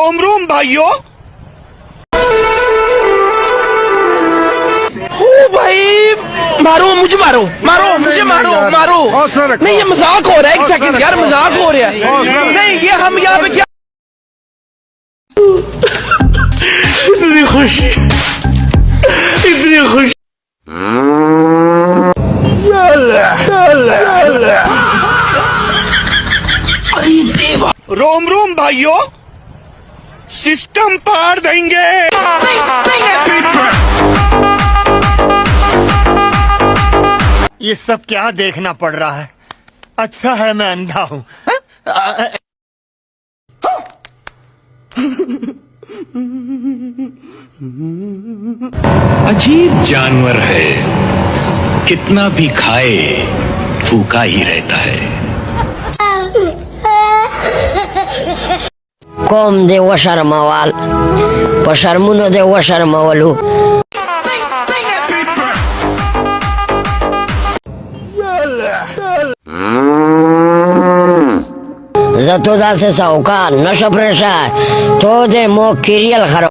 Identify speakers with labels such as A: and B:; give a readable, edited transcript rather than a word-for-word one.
A: रोम रोम भाइयों। ओ भाई मारो मुझे, मारो मारो मुझे, मारो मारो। नहीं ये मजाक हो रहा है, एक सेकंड यार, मजाक हो रहा है। नहीं ये हम यहाँ पे क्या, इतनी खुशी, इतनी खुशी। अरे देवा, रोम रोम भाइयों, सिस्टम पार देंगे।
B: ये सब क्या देखना पड़ रहा है? अच्छा है मैं अंधा हूँ।
C: अजीब जानवर है, कितना भी खाए फूका ही रहता है।
D: Kom de washar mawal, pashar muno de washar mawalu. Zato da se sauka, nasza presza, to de mo kiriel haro.